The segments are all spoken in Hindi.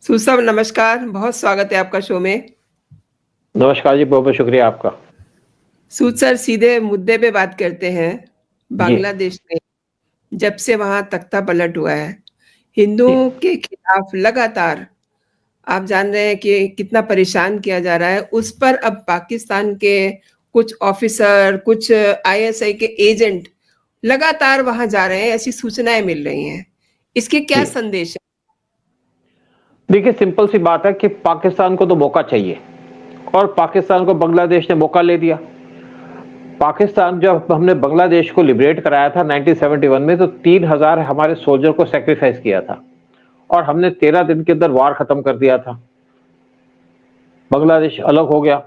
सुसब नमस्कार, बहुत स्वागत है आपका शो में। नमस्कार जी, बहुत-बहुत शुक्रिया आपका। सूद सर सीधे मुद्दे पे बात करते हैं। जी, बांग्लादेश में जब से वहाँ तख्ता पलट हुआ है, जी, हिंदुओं के खिलाफ लगातार आप जान रहे हैं कि कितना परेशान किया जा रहा है। उस पर अब पाकिस्तान के कुछ ऑफिसर, कुछ आईएसआई के एजेंट लगातार वहाँ जा रहे हैं, ऐसी सूचनाएँ मिल रही हैं। इसके क्या जी। संदेश हैं? देखिए सिंपल सी बात है कि पाकिस्तान को तो मौका चाहिए और पाकिस्तान को बांग्लादेश ने मौका ले दिया। पाकिस्तान जब हमने बांग्लादेश को लिबरेट कराया था 1971 में तो 3000 हमारे सोल्जर को सैक्रिफाइस किया था और हमने 13 दिन के अंदर वार खत्म कर दिया था। बांग्लादेश अलग हो गया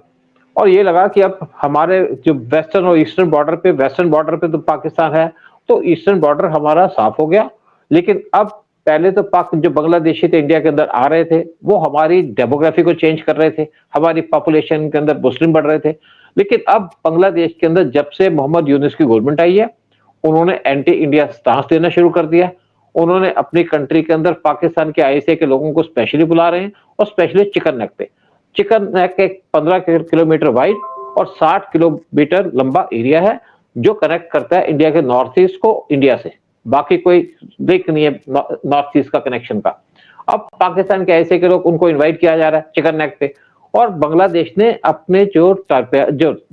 और ये लगा कि अब हमारे जो वेस्टर्न और वेस्टर्न बॉर्डर पे तो पाकिस्तान है, तो ईस्टर्न बॉर्डर हमारा साफ हो गया। लेकिन अब पहले तो पाक जो बांग्लादेशी थे इंडिया के अंदर आ रहे थे, वो हमारी डेमोग्राफी को चेंज कर रहे थे, हमारी पॉपुलेशन के अंदर मुस्लिम बढ़ रहे थे। लेकिन अब बांग्लादेश के अंदर जब से मोहम्मद यूनुस की गवर्नमेंट आई है, उन्होंने एंटी इंडिया स्टांस लेना शुरू कर दिया। उन्होंने अपनी कंट्री के अंदर पाकिस्तान के आईएसआई के लोगों को स्पेशली बुला रहे हैं और स्पेशली चिकन नेक पे। चिकन नेक एक 15 किलोमीटर वाइड और 60 किलोमीटर लंबा एरिया है जो कनेक्ट करता है इंडिया के नॉर्थ ईस्ट को इंडिया से। बाकी कोई लिंक नहीं है नॉर्थ ईस्ट का कनेक्शन का। अब पाकिस्तान के ऐसे के लोग उनको इनवाइट किया जा रहा है चिकन नेक पे और बांग्लादेश ने अपने जो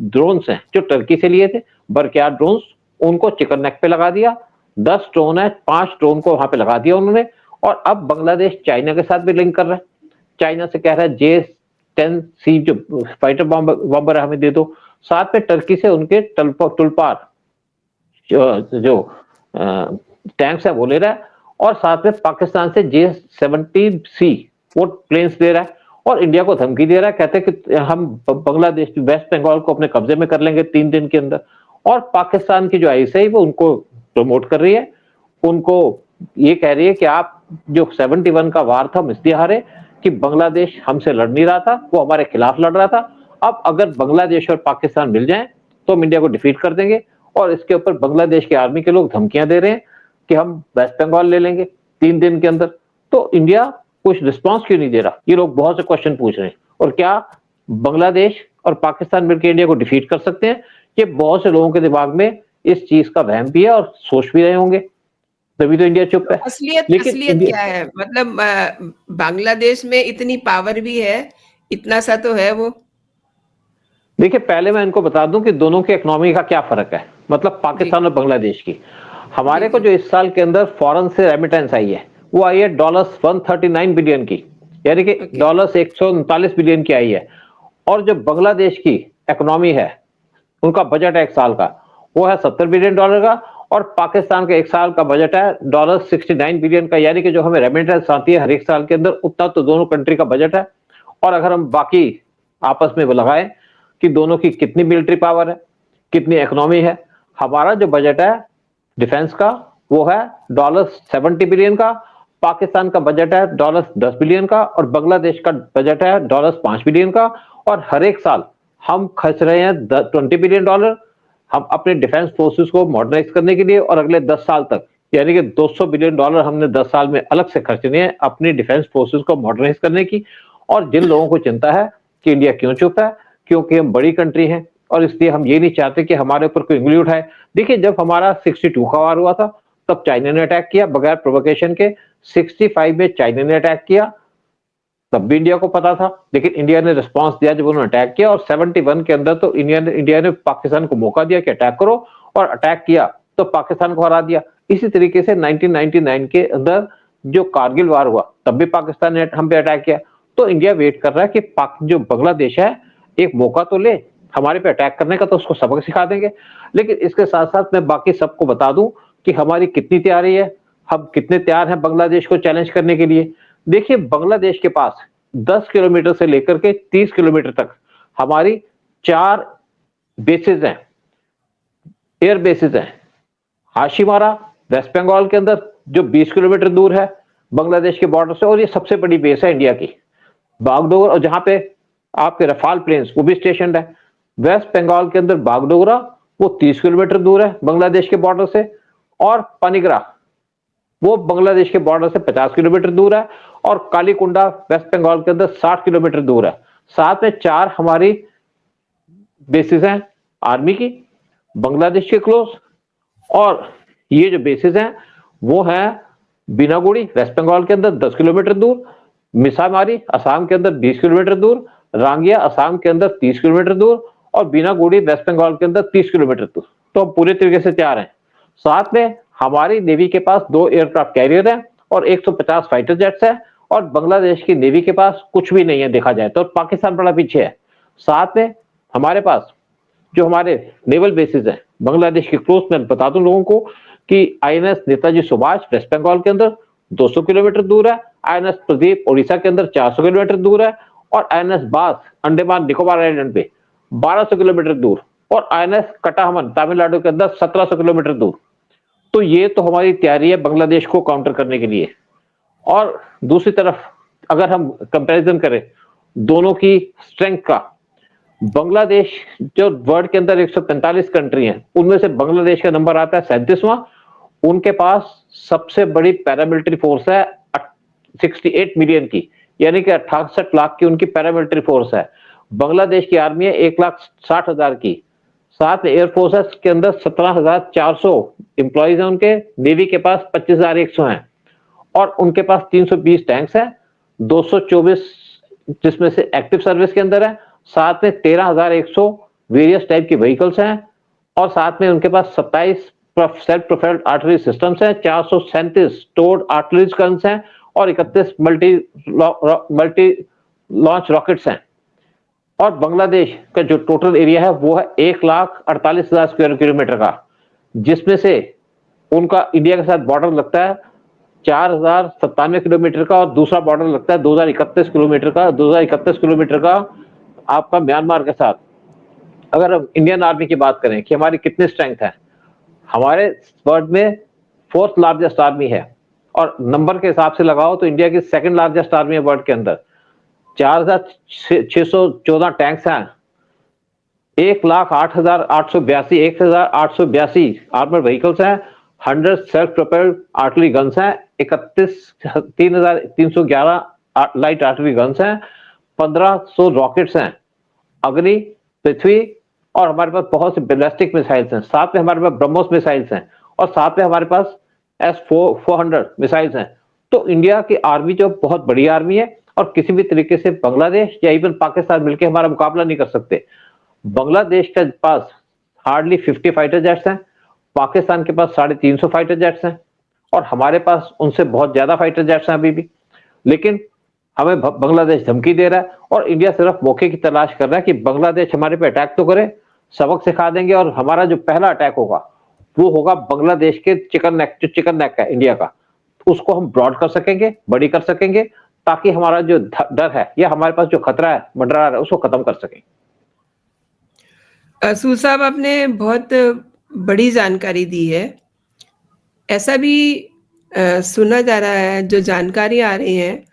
ड्रोन्स हैं जो टर्की से लिए थे बरक्यार ड्रोन्स उनको चिकन नेक पे लगा दिया। 10 ड्रोन है, 5 ड्रोन को वहां पे लगा दिया उन्होंने और अब बांग्लादेश चाइना के साथ भी लिंक कर रहा है। चाइना से कह रहा है J-10C जो फाइटर बॉम्बर हमें दे दो। साथ में टर्की से उनके टुलपार जो टैंक्स है वो ले रहा है और साथ में पाकिस्तान से J-17C वो प्लेन्स दे रहा है और इंडिया को धमकी दे रहा है। कहते हैं कि हम बांग्लादेश वेस्ट बंगाल को अपने कब्जे में कर लेंगे 3 दिन के अंदर। और पाकिस्तान की जो आईएसआई वो उनको प्रमोट कर रही है, उनको ये कह रही है कि आप जो 71 का वार था हम इसलिए हारे कि बांग्लादेश हमसे लड़ नहीं रहा था, वो हमारे खिलाफ लड़ रहा था। अब अगर बांग्लादेश और पाकिस्तान मिल जाएं तो हम इंडिया को डिफीट कर देंगे और इसके ऊपर बांग्लादेश के आर्मी के लोग धमकियां दे रहे हैं कि हम वेस्ट बंगाल ले लेंगे 3 दिन के अंदर। तो इंडिया कुछ रिस्पांस क्यों नहीं दे रहा? ये लोग बहुत से क्वेश्चन पूछ रहे हैं। और क्या बांग्लादेश और पाकिस्तान मिलकर इंडिया को डिफीट कर सकते हैं? ये बहुत से लोगों के दिमाग में इस चीज का वहम भी है और सोच भी रहे होंगे, तभी तो इंडिया चुप है। असलियत असलियत क्या है? मतलब बांग्लादेश में इतनी पावर भी है, इतना सा तो है वो। देखिए पहले मैं इनको बता दूं कि दोनों की इकोनॉमी का क्या फर्क है, मतलब पाकिस्तान और बांग्लादेश की। हमारे को जो इस साल के अंदर फॉरेन से रेमिटेंस आई है वो आई है $139 बिलियन की, यानी कि $139 बिलियन की आई है। और जो बांग्लादेश की इकोनॉमी है उनका बजट है एक साल का वो है $70 बिलियन का और पाकिस्तान का एक साल का बजट है $69 बिलियन का, यानी कि जो हमें रेमिटेंस आती है हर एक साल के अंदर उतना तो दोनों कंट्री का बजट है। और अगर हम बाकी आपस में लगाएं कि दोनों की कितनी मिलिट्री पावर है, कितनी इकोनॉमी है, हमारा जो बजट है डिफेंस का वो है $70 बिलियन का, पाकिस्तान का बजट है $10 बिलियन का और बांग्लादेश का बजट है $5 बिलियन का। और हर एक साल हम खर्च रहे हैं $20 बिलियन हम अपने डिफेंस फोर्सेस को मॉडर्नाइज करने के लिए और अगले 10 साल तक यानी कि $200 बिलियन हमने 10 साल में अलग से खर्चने हैं अपनी डिफेंस फोर्सेस को मॉडर्नाइज करने की। और जिन लोगों को चिंता है कि इंडिया क्यों चुप है, क्योंकि हम बड़ी कंट्री हैं और इसलिए हम ये नहीं चाहते कि हमारे ऊपर कोई उंगली उठाए। देखिए जब हमारा 62 का वार हुआ था तब चाइना ने अटैक किया बगैर प्रोवोकेशन के। 65 में चाइना ने अटैक किया तब भी इंडिया को पता था, लेकिन इंडिया ने रिस्पांस दिया जब उन्होंने अटैक किया। और 71 के अंदर तो इंडिया ने पाकिस्तान को मौका दिया कि अटैक करो और अटैक किया तो पाकिस्तान को हरा दिया। इसी तरीके से 1999 के अंदर जो कारगिल वार हुआ तब भी पाकिस्तान ने हम पे अटैक किया। तो इंडिया वेट कर रहा है कि जो बांग्लादेश है एक मौका तो ले हमारे पे अटैक करने का, तो उसको सबक सिखा देंगे। लेकिन इसके साथ साथ मैं बाकी सबको बता दूं कि हमारी कितनी तैयारी है, हम कितने तैयार हैं बांग्लादेश को चैलेंज करने के लिए। देखिए बांग्लादेश के पास 10 किलोमीटर से लेकर के 30 किलोमीटर तक हमारी 4 बेसिस हैं, एयर बेसिस हैं। हाशिमारा वेस्ट बंगाल के अंदर जो 20 किलोमीटर दूर है बांग्लादेश के बॉर्डर से और ये सबसे बड़ी बेस है इंडिया की। बागडोगरा और जहां पे आपके रफाल प्लेन्स वो भी स्टेशन है। वेस्ट बंगाल के अंदर बागडोगरा वो 30 किलोमीटर दूर है बांग्लादेश के बॉर्डर से और पनिगरा वो बांग्लादेश के बॉर्डर से 50 किलोमीटर दूर है। और कालीकुंडा वेस्ट बंगाल के अंदर 60 किलोमीटर दूर है। साथ में 4 हमारी बेसिस हैं आर्मी की बांग्लादेश के क्लोज, और ये जो बेसिस हैं वो है बीनागुड़ी वेस्ट बंगाल के अंदर 10 किलोमीटर दूर, मिसामारी असम के अंदर 20 किलोमीटर दूर, रांगिया असम के अंदर 30 किलोमीटर दूर और बीनागुड़ी वेस्ट बंगाल के अंदर 30 किलोमीटर दूर। तो हम पूरे तरीके से तैयार हैं। साथ में हमारी नेवी के पास 2 एयरक्राफ्ट कैरियर है और 150 फाइटर जेट्स है, और बांग्लादेश की नेवी के पास कुछ भी नहीं है देखा जाए तो, पाकिस्तान बड़ा पीछे है। साथ में हमारे पास जो हमारे नेवल बेसिस है बांग्लादेश के क्लोज, मैं बता दूं लोगों को कि आईएनएस नेताजी सुभाष वेस्ट बंगाल के अंदर 200 किलोमीटर दूर है, आईएनएस प्रदीप ओडिशा के अंदर 400 किलोमीटर दूर है, और आईएनएस बास अंडमान निकोबार आइलैंड पे 1200 किलोमीटर दूर, और आईएनएस कटाहमन तमिलनाडु के अंदर 1700 किलोमीटर दूर। तो ये तो हमारी तैयारी है बांग्लादेश को काउंटर करने के लिए। और दूसरी तरफ अगर हम कंपैरिजन करें दोनों की स्ट्रेंथ का, बांग्लादेश जो वर्ल्ड के अंदर 145 कंट्री हैं उनमें से बांग्लादेश का नंबर आता है 37वां। उनके पास सबसे बड़ी पैरामिलिट्री फोर्स है 68 मिलियन की, यानी कि 68 लाख की उनकी पैरामिलिट्री फोर्स है। बांग्लादेश की आर्मी है 1,60,000 की। साथ में एयरफोर्स के अंदर 17,400 एम्प्लॉइज हैं उनके, नेवी के पास 25,100 हैं, और उनके पास 320 टैंक्स हैं, 224 जिसमें से एक्टिव सर्विस के अंदर है। साथ में 13,100 वेरियस टाइप की व्हीकल्स हैं, और साथ में उनके पास 27 सेल्फ प्रोपेल्ड आर्टिलरी सिस्टम्स हैं, 437 स्टोर्ड आर्टिलरी गन्स हैं, और 31 मल्टी लॉन्च रॉकेट्स हैं। और बांग्लादेश का जो टोटल एरिया है वो है 1,48,000 स्क्वायर किलोमीटर का, जिसमें से उनका इंडिया के साथ बॉर्डर लगता है 4,097 किलोमीटर का, और दूसरा बॉर्डर लगता है 2,031 किलोमीटर का। 2,031 किलोमीटर का आपका म्यांमार के साथ। अगर हम इंडियन आर्मी की बात करें कि हमारी कितनी स्ट्रेंथ है, हमारे वर्ल्ड में 4th लार्जेस्ट आर्मी है, और नंबर के हिसाब से लगाओ तो इंडिया की 2nd लार्जेस्ट आर्मी है वर्ल्ड के अंदर। 4,614 टैंक्स हैं, 1,08,882 आर्मर्ड व्हीकल्स हैं, 100 सेल्फ प्रोपेल्ड आर्टिलरी गन्स हैं, 3,311 लाइट आर्टिलरी गन्स हैं, 1,500 रॉकेट्स हैं, अग्नि, पृथ्वी, और हमारे पास बहुत से बैलिस्टिक मिसाइल्स हैं। साथ में हमारे पास ब्रह्मोस मिसाइल्स हैं, और साथ में हमारे पास S-400 मिसाइल्स हैं। तो इंडिया की आर्मी जो बहुत बड़ी आर्मी है, और किसी भी तरीके से बांग्लादेश या इवन पाकिस्तान मिलकर हमारा मुकाबला नहीं कर सकते। बांग्लादेश के पास हार्डली 50 फाइटर जेट्स हैं, पाकिस्तान के पास 350 फाइटर जेट्स हैं, और हमारे पास उनसे बहुत ज्यादा फाइटर जेट्स हैं अभी भी। लेकिन हमें बांग्लादेश धमकी दे रहा है, और इंडिया सिर्फ मौके की तलाश कर रहा है कि बांग्लादेश हमारे पे अटैक तो करे, सबक सिखा देंगे, और हमारा जो पहला अटैक होगा वो होगा बांग्लादेश के चिकन नेक, जो चिकन नेक है इंडिया का, उसको हम ब्रॉड कर सकेंगे, बड़ी कर सकेंगे, ताकि हमारा जो डर है या हमारे पास जो खतरा है मंडरा है उसको खत्म कर सकें। सूद साहब, आपने बहुत बड़ी जानकारी दी है। ऐसा भी सुना जा रहा है, जो जानकारी आ रही है,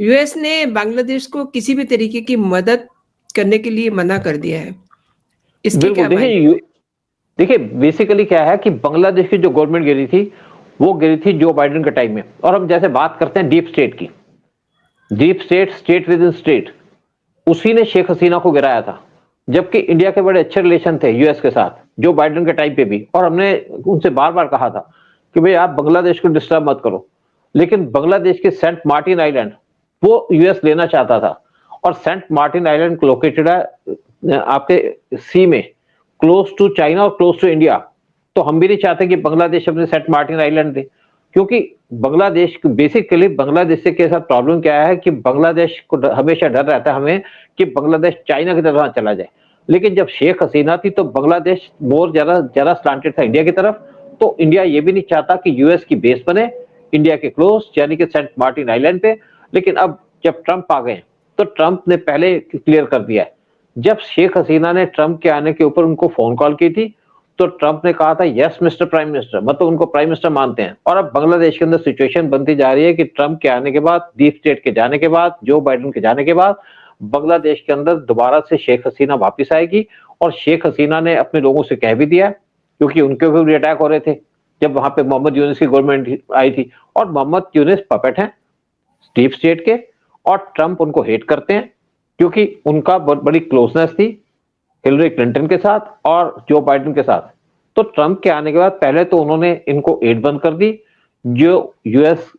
यूएस ने बांग्लादेश को किसी भी तरीके की मदद करने के लिए मना कर दिया है। इसकी क्या मायने? देखिए बेसिकली क्या है कि बांग्लादेश की जो गवर्नमेंट गिरी थी वो गिरी थी जो बाइडेन के टाइम में। और हम जैसे बात करते हैं डीप स्टेट की, deep state, state with in state, उसी ने शेख हसीना को गिराया था। जबकि इंडिया के बड़े अच्छे रिलेशन थे यूएस के साथ जो बाइडेन के टाइम पे भी, और हमने उनसे बार बार कहा था कि भाई आप बांग्लादेश को डिस्टर्ब मत करो। लेकिन बांग्लादेश के सेंट मार्टिन आइलैंड वो यूएस लेना चाहता था, और सेंट मार्टिन आइलैंड लोकेटेड है आपके सी में, क्लोज टू चाइना और क्लोज टू इंडिया। तो हम भी नहीं चाहते कि बांग्लादेश अपने सेंट मार्टिन आइलैंड दे, क्योंकि बांग्लादेश बेसिकली बांग्लादेश के साथ प्रॉब्लम क्या है कि बांग्लादेश को हमेशा डर रहता है हमें कि बांग्लादेश चाइना की तरफ चला जाए। लेकिन जब शेख हसीना थी तो बांग्लादेश मोर ज्यादा स्लांटेड था इंडिया की तरफ। तो इंडिया ये भी नहीं चाहता कि यूएस की बेस बने इंडिया के क्लोज, यानी कि सेंट मार्टिन आइलैंड पे। लेकिन अब जब ट्रंप आ गए तो ट्रंप ने पहले क्लियर कर दिया है। जब शेख हसीना ने ट्रंप के आने के ऊपर उनको फोन कॉल की थी तो ट्रंप ने कहा था यस मिस्टर प्राइम मिनिस्टर, मतलब उनको प्राइम मिनिस्टर मानते हैं। और अब बांग्लादेश के अंदर सिचुएशन बनती जा रही है कि ट्रंप के आने के बाद, डीप स्टेट के जाने के बाद, जो बाइडेन के जाने के बाद बांग्लादेश के अंदर दोबारा से शेख हसीना वापिस आएगी। और शेख हसीना ने अपने लोगों से कह भी दिया, क्योंकि उनके ऊपर भी अटैक हो रहे थे जब वहां पे मोहम्मद यूनिस की गवर्नमेंट आई थी, और मोहम्मद यूनिस पपेट हैं, डीप स्टेट के, और ट्रंप उनको हेट करते हैं क्योंकि उनका बड़ी क्लोजनेस थी हिलरी क्लिंटन के साथ और जो बाइडेन के साथ। तो ट्रंप के आने के बाद पहले तो उन्होंने इनको एड बंद कर दी, जो यूएस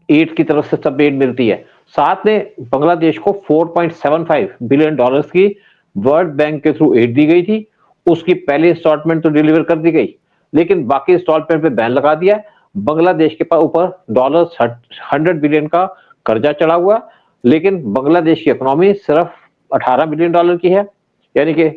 एड की तरफ से सब एड मिलती है। साथ में बांग्लादेश को 4.75 बिलियन डॉलर्स की वर्ल्ड बैंक के थ्रू एड दी गई थी। उसकी पहली इंस्टॉलमेंट तो डिलीवर कर दी गई, लेकिन बाकी इंस्टॉलमेंट पे बैन लगा दिया। बांग्लादेश के ऊपर डॉलर 100 बिलियन का कर्जा चढ़ा हुआ, लेकिन बांग्लादेश की इकोनॉमी सिर्फ 18 बिलियन डॉलर की है, यानी कि,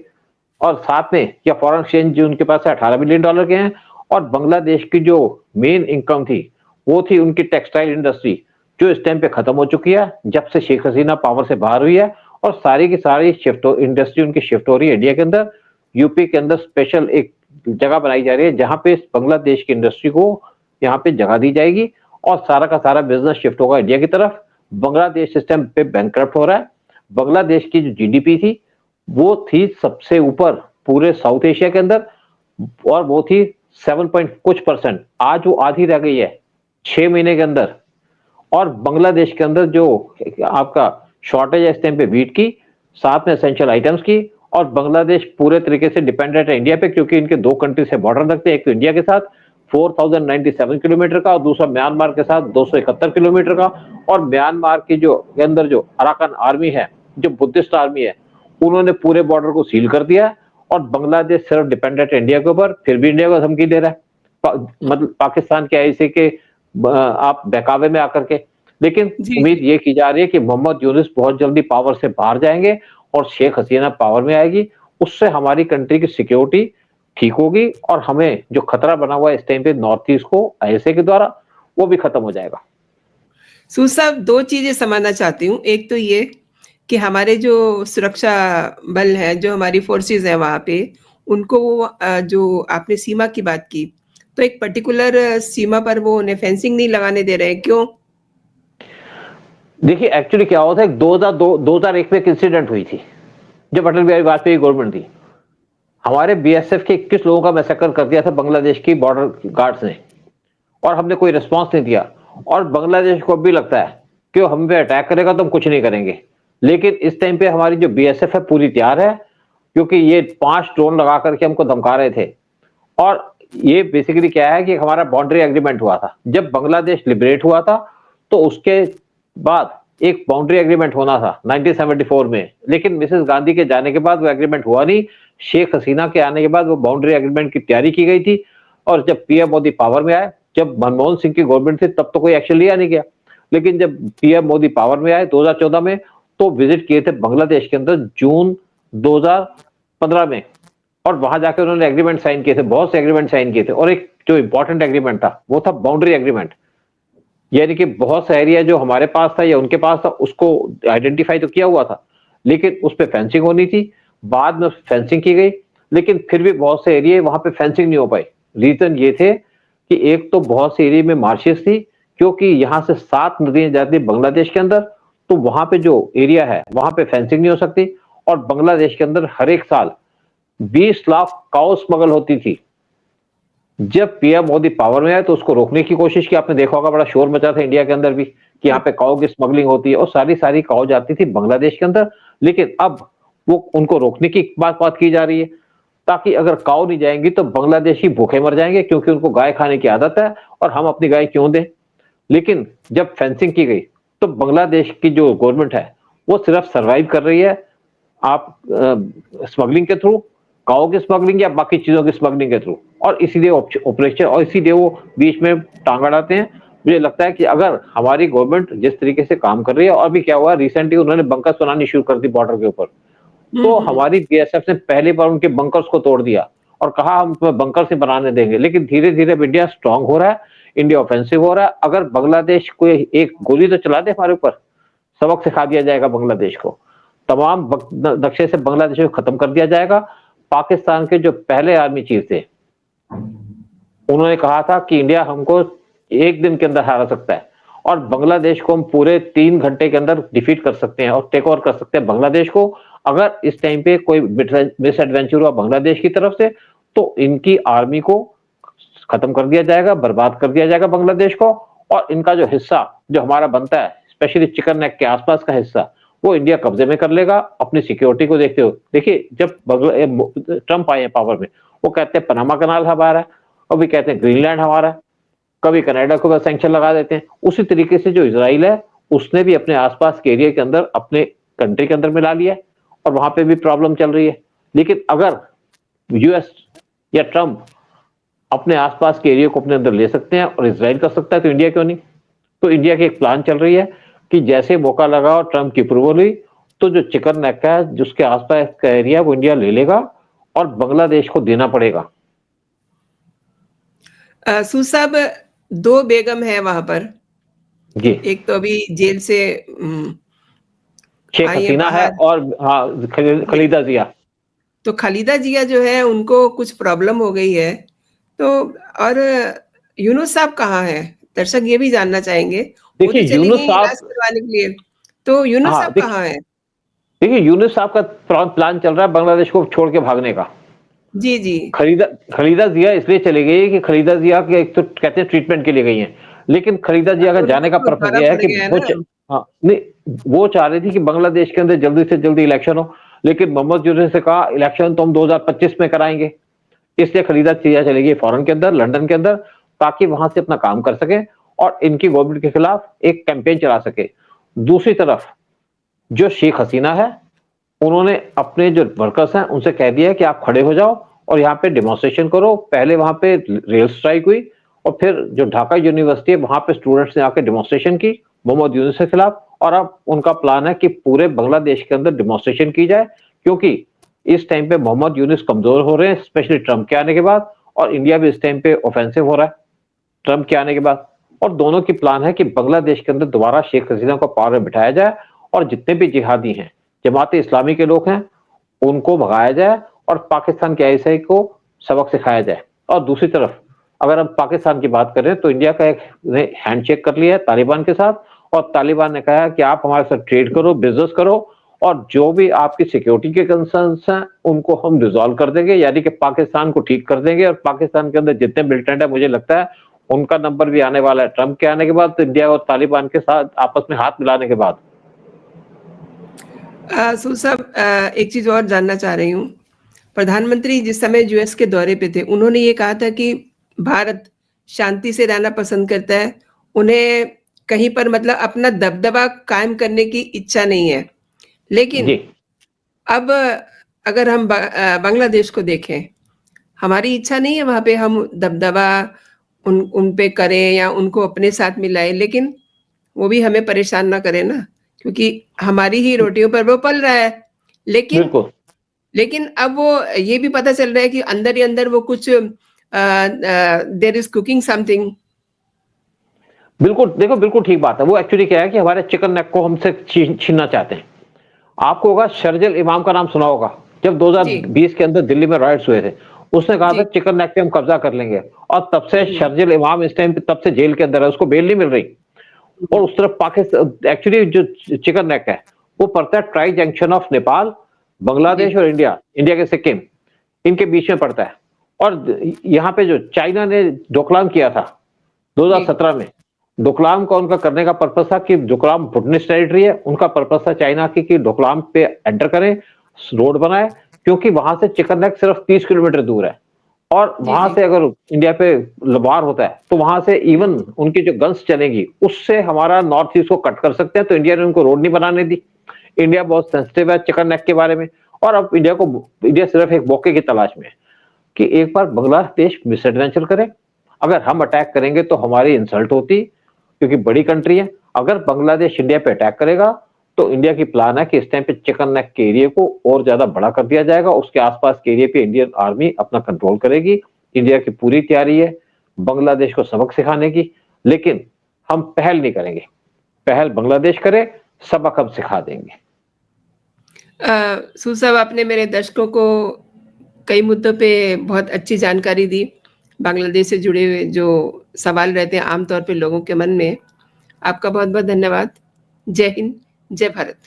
और साथ में या फॉरेन एक्सचेंज जो उनके पास है 18 बिलियन डॉलर के हैं। और बांग्लादेश की जो मेन इनकम थी वो थी उनकी टेक्सटाइल इंडस्ट्री, जो इस टाइम पे खत्म हो चुकी है जब से शेख हसीना पावर से बाहर हुई है, और सारी की सारी इंडस्ट्री उनकी शिफ्ट हो रही है इंडिया के अंदर। यूपी के अंदर स्पेशल एक जगह बनाई जा रही है जहां पे बांग्लादेश की इंडस्ट्री को यहाँ पे जगह दी जाएगी और सारा का सारा बिजनेस शिफ्ट होगा इंडिया की तरफ। बांग्लादेश सिस्टम पे बैंकक्रप्ट हो रहा है। बांग्लादेश की जो जीडीपी थी वो थी सबसे ऊपर पूरे साउथ एशिया के अंदर, और वो थी 7 पॉइंट कुछ %। आज वो आधी रह गई है 6 महीने के अंदर। और बांग्लादेश के अंदर जो आपका शॉर्टेज है इस टाइम पे वीट की, साथ में एसेंशियल आइटम्स की, और बांग्लादेश पूरे तरीके से डिपेंडेंट है इंडिया पे, क्योंकि इनके 2 कंट्री से बॉर्डर रखते हैं, एक तो इंडिया के साथ 4097 किलोमीटर का और दूसरा म्यांमार के साथ 271 किलोमीटर का। और म्यांमार की जो के अंदर जो अराकान आर्मी है, जो बुद्धिस्ट आर्मी है, उन्होंने पूरे बॉर्डर को सील कर दिया। और बांग्लादेश सिर्फ डिपेंडेंट है इंडिया के ऊपर, फिर भी इंडिया को धमकी दे रहा है, मतलब पाकिस्तान के ऐसे के आप बहकावे में आकर के। लेकिन उम्मीद ये की जा रही है कि मोहम्मद यूनुस बहुत जल्दी पावर से बाहर जाएंगे और शेख हसीना पावर में आएगी। उससे हमारी कंट्री की सिक्योरिटी ठीक होगी और हमें जो खतरा बना हुआ है इस टाइम पे नॉर्थ ईस्ट को आईएसए के द्वारा, वो भी खत्म हो जाएगा। सूद साहब, 2 चीजें समझना चाहती हूँ। एक तो ये कि हमारे जो सुरक्षा बल है, जो हमारी फोर्सेस है वहां पे, उनको जो आपने सीमा की बात की, तो एक पर्टिकुलर सीमा पर वो उन्हें फेंसिंग नहीं लगाने दे रहे हैं, क्यों? देखिए एक्चुअली क्या हुआ था, 2001 में एक इंसिडेंट हुई थी जब अटल बिहारी वाजपेयी गवर्नमेंट थी। हमारे बीएसएफ के 21 लोगों का मैसेकर कर दिया था बांग्लादेश की बॉर्डर गार्ड्स ने, और हमने कोई रिस्पांस नहीं दिया। और बांग्लादेश को अब भी लगता है कि वो हम पे अटैक करेगा तो हम कुछ नहीं करेंगे। लेकिन इस टाइम पे हमारी जो बीएसएफ है पूरी तैयार है, क्योंकि ये 5 ड्रोन लगा करके हमको धमका रहे थे। और ये बेसिकली क्या है कि हमारा बाउंड्री एग्रीमेंट हुआ था जब बांग्लादेश लिबरेट हुआ था, तो उसके बाद एक बाउंड्री एग्रीमेंट होना था 1974 में, लेकिन मिसेस गांधी के जाने के बाद वो एग्रीमेंट हुआ नहीं। शेख हसीना के आने के बाद वो बाउंड्री एग्रीमेंट की तैयारी की गई थी, और जब पीएम मोदी पावर में आए, जब मनमोहन सिंह की गवर्नमेंट थी तब तो कोई एक्शन लिया नहीं गया, लेकिन जब पीएम मोदी पावर में आए 2014 में, तो विजिट किए थे बांग्लादेश के अंदर जून 2015 में, और वहां जाकर उन्होंने एग्रीमेंट साइन किए थे, बहुत से एग्रीमेंट साइन किए थे। और एक जो इंपॉर्टेंट एग्रीमेंट था वो था बाउंड्री एग्रीमेंट, यानी कि बहुत सा एरिया जो हमारे पास था या उनके पास था उसको आइडेंटिफाई तो किया हुआ था, लेकिन उस पर फेंसिंग होनी थी। बाद में फेंसिंग की गई, लेकिन फिर भी बहुत से एरिया वहां पे फेंसिंग नहीं हो पाई। रीजन ये थे कि एक तो बहुत से एरिया में मार्शेस थी, क्योंकि यहाँ से 7 नदियां जाती बांग्लादेश के अंदर, तो वहां पे जो एरिया है वहां पे फेंसिंग नहीं हो सकती। और बांग्लादेश के अंदर हर एक साल 20 लाख काउ स्मगल होती थी। जब पीएम मोदी पावर में आए तो उसको रोकने की कोशिश की, आपने देखा होगा बड़ा शोर मचा था इंडिया के अंदर भी कि यहाँ पे काउ की स्मगलिंग होती है, और सारी काउ जाती थी बांग्लादेश के अंदर। लेकिन अब वो उनको रोकने की बात की जा रही है, ताकि अगर काउ नहीं जाएंगी तो बांग्लादेशी भूखे मर जाएंगे, क्योंकि उनको गाय खाने की आदत है और हम अपनी गाय क्यों दें। लेकिन जब फेंसिंग की गई तो बांग्लादेश की जो गवर्नमेंट है वो सिर्फ सर्वाइव कर रही है, आप स्मगलिंग के थ्रू, काओ की स्मगलिंग या बाकी चीजों की स्मगलिंग के थ्रू, और इसीलिए ऑपरेशन, और इसीलिए वो बीच में टांग अड़ाते हैं। मुझे लगता है कि अगर हमारी गवर्नमेंट जिस तरीके से काम कर रही है, और भी क्या हुआ रिसेंटली उन्होंने बंकर्स बनानी शुरू कर दी बॉर्डर के ऊपर, तो हमारी बीएसएफ ने पहली बार उनके बंकर्स को तोड़ दिया और कहा हम तुम्हें बंकर से बनाने देंगे। लेकिन धीरे धीरे इंडिया स्ट्रांग हो रहा है, इंडिया ऑफेंसिव हो रहा है। अगर बांग्लादेश को एक गोली तो चला दे हमारे ऊपर, सबक सिखा दिया जाएगा बांग्लादेश को, तमाम नक्शे से बांग्लादेश को खत्म कर दिया जाएगा। पाकिस्तान के जो पहले आर्मी चीफ थे उन्होंने कहा था कि इंडिया हमको 1 दिन के अंदर हरा सकता है और बांग्लादेश को हम पूरे 3 घंटे के अंदर डिफीट कर सकते हैं और टेक ओवर कर सकते हैं बांग्लादेश को। अगर इस टाइम पे कोई मिस एडवेंचर हुआ बांग्लादेश की तरफ से तो इनकी आर्मी को खत्म कर दिया जाएगा, बर्बाद कर दिया जाएगा बांग्लादेश को, और इनका जो हिस्सा जो हमारा बनता है स्पेशली चिकन नेक के आसपास का हिस्सा वो इंडिया कब्जे में कर लेगा अपनी सिक्योरिटी को देखते हुए। देखिए, जब ट्रंप आए हैं पावर में, वो कहते हैं पनामा कनाल हमारा है, कभी कहते हैं ग्रीनलैंड हमारा है, कभी कनाडा को सैंक्शन लगा देते हैं। उसी तरीके से जो इजराइल है, उसने भी अपने आसपास के एरिया के अंदर अपने कंट्री के अंदर मिला लिया है और वहां पे भी प्रॉब्लम चल रही है। लेकिन अगर यूएस या ट्रंप अपने आसपास के एरिया को अपने अंदर ले सकते हैं और इजराइल कर सकता है, तो इंडिया क्यों नहीं? तो इंडिया की एक प्लान चल रही है कि जैसे मौका लगा और ट्रंप की अप्रूवल हुई, तो जो चिकन नेक है जिसके आसपास का एरिया वो इंडिया ले लेगा और बांग्लादेश को देना पड़ेगा। सूद साहब, 2 बेगम है वहां पर। जी, एक तो अभी जेल से शेख आई है हसीना है बाहर। और हाँ, खलीदा जिया। तो खालिदा जिया जो है उनको कुछ प्रॉब्लम हो गई है। तो और यूनुस साहब कहाँ हैं? दर्शक ये भी जानना चाहेंगे। वो देखिए तो चली यूनुस गई इलाज साहब, करवाने के लिए। तो यूनुस हाँ साहब कहाँ हैं? देखिए यूनुस साहब का प्लान चल रहा है बांग्लादेश को छोड़ के भागने का। जी, जी। खलीदा खलीदा जिया इसलिए चली गई कि खलीदा जिया के एक तो कहते हैं ट्रीटमेंट के लिए गई हैं, लेकिन खलीदा जिया का तो जाने का उनको पर्पस दौरा यह है पड़ कि गया है वो ना। हाँ नहीं, वो चाह रही थी कि बांग्लादेश के अंदर जल्दी से जल्दी इलेक्शन हो, लेकिन मोहम्मद यूनुस से कहा इलेक्शन तो हम 2025 में कराएंगे। इसलिए खलीदा जिया चली गई फॉरेन के अंदर, लंदन के अंदर, ताकि वहां से अपना काम कर सके और इनकी गवर्नमेंट के खिलाफ एक कैंपेन चला सके। दूसरी तरफ जो शेख हसीना है, उन्होंने अपने जो वर्कर्स हैं उनसे कह दिया है कि आप खड़े हो जाओ और यहाँ पे डेमोन्स्ट्रेशन करो। पहले वहां पे रेल स्ट्राइक हुई और फिर जो ढाका यूनिवर्सिटी है वहां पे स्टूडेंट्स ने आकर डेमोन्स्ट्रेशन की मोहम्मद यूनुस के खिलाफ, और अब उनका प्लान है कि पूरे बांग्लादेश के अंदर डेमोन्स्ट्रेशन की जाए, क्योंकि इस टाइम पे मोहम्मद यूनुस कमजोर हो रहे हैं, स्पेशली ट्रंप के आने के बाद, और इंडिया भी इस टाइम पे ऑफेंसिव हो रहा है ट्रंप के आने के बाद। और दोनों की प्लान है कि बांग्लादेश के अंदर दोबारा शेख हसीना को पावर में बिठाया जाए और जितने भी जिहादी हैं, जमात इस्लामी के लोग हैं, उनको भगाया जाए और पाकिस्तान के आईएसआई को सबक सिखाया जाए। और दूसरी तरफ अगर हम पाकिस्तान की बात करें तो इंडिया का एक हैंडशेक कर लिया है तालिबान के साथ, और तालिबान ने कहा है कि आप हमारे साथ ट्रेड करो, बिजनेस करो, और जो भी आपकी सिक्योरिटी के कंसर्न्स हैं उनको हम रिजॉल्व कर देंगे, यानी कि पाकिस्तान को ठीक कर देंगे। और पाकिस्तान के अंदर जितने मिलिटेंट है, मुझे लगता है उनका नंबर भी आने वाला है ट्रंप के आने के बाद, तो इंडिया और तालिबान के साथ आपस में हाथ मिलाने के बाद। सूद साहब, एक चीज और जानना चाह रही हूँ। प्रधानमंत्री जिस समय यूएस के दौरे पे थे, उन्होंने ये कहा था कि भारत शांति से रहना पसंद करता है, उन्हें कहीं पर मतलब अपना दबदबा कायम करने की इच्छा नहीं है। लेकिन जी, अब अगर हम बांग्लादेश को देखें, हमारी इच्छा नहीं है वहां पे हम दबदबा उन पे करें या उनको अपने साथ मिलाएं, लेकिन वो भी हमें परेशान ना करे ना, क्योंकि हमारी ही रोटियों पर वो पल रहा है। लेकिन बिल्कुल लेकिन अब वो ये भी पता चल रहा है कि अंदर ही अंदर वो कुछ देयर इज कुकिंग समथिंग। बिल्कुल, देखो बिल्कुल ठीक बात है। वो एक्चुअली क्या है कि हमारे चिकन नेक को हमसे छीनना चाहते हैं। आपको होगा शर्जिल इमाम का नाम सुना होगा, जब जी, 2020 के अंदर दिल्ली में राइट्स हुए थे, उसने कहा था जी। चिकन नेक पे हम कब्जा कर लेंगे, और तब से शर्जिल इमाम इस टाइम पे तब से जेल के अंदर है, उसको बेल नहीं मिल रही। और उस तरफ पाकिस्तान, एक्चुअली जो चिकन नेक है वो पड़ता है tri junction of Nepal, Bangladesh और इंडिया, इंडिया के सिक्किम, इनके बीच में पड़ता है। और यहाँ पे जो चाइना ने डोकलाम किया था 2017 में, डोकलाम का उनका करने का पर्पस था कि डोकलाम बुटनिस टेरिटरी है, उनका पर्पस था चाइना की कि डोकलाम पे एंटर करें, रोड बनाए, क्योंकि वहां से चिकन नेक सिर्फ 30 किलोमीटर दूर है, और वहां से अगर इंडिया पे वार होता है तो वहां से इवन उनकी जो गन्स चलेंगी उससे हमारा नॉर्थ ईस्ट को कट कर सकते हैं। तो इंडिया ने उनको रोड नहीं बनाने दी। इंडिया बहुत सेंसिटिव है चिकन नेक के बारे में, और अब इंडिया सिर्फ एक मौके की तलाश में है कि एक बार बांग्लादेश मिसएडवेंचर करे। अगर हम अटैक करेंगे तो हमारी इंसल्ट होती, क्योंकि बड़ी कंट्री है। अगर बांग्लादेश इंडिया पे अटैक करेगा तो इंडिया की प्लान है कि इस टाइम पे चिकन नेक के एरिया को और ज्यादा बड़ा कर दिया जाएगा, उसके आसपास के एरिया पे इंडियन आर्मी अपना कंट्रोल करेगी। इंडिया की पूरी तैयारी है बांग्लादेश को सबक सिखाने की, लेकिन हम पहल नहीं करेंगे, पहल बांग्लादेश करे, सबक हम सिखा देंगे। सूद साहब, आपने मेरे दर्शकों को कई मुद्दों पे बहुत अच्छी जानकारी दी। बांग्लादेश से जुड़े हुए जो सवाल रहते हैं आमतौर पे लोगों के मन में, आपका बहुत बहुत धन्यवाद। जय हिंद, जय भारत।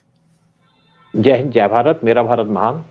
जय हिंद, जय भारत, मेरा भारत महान।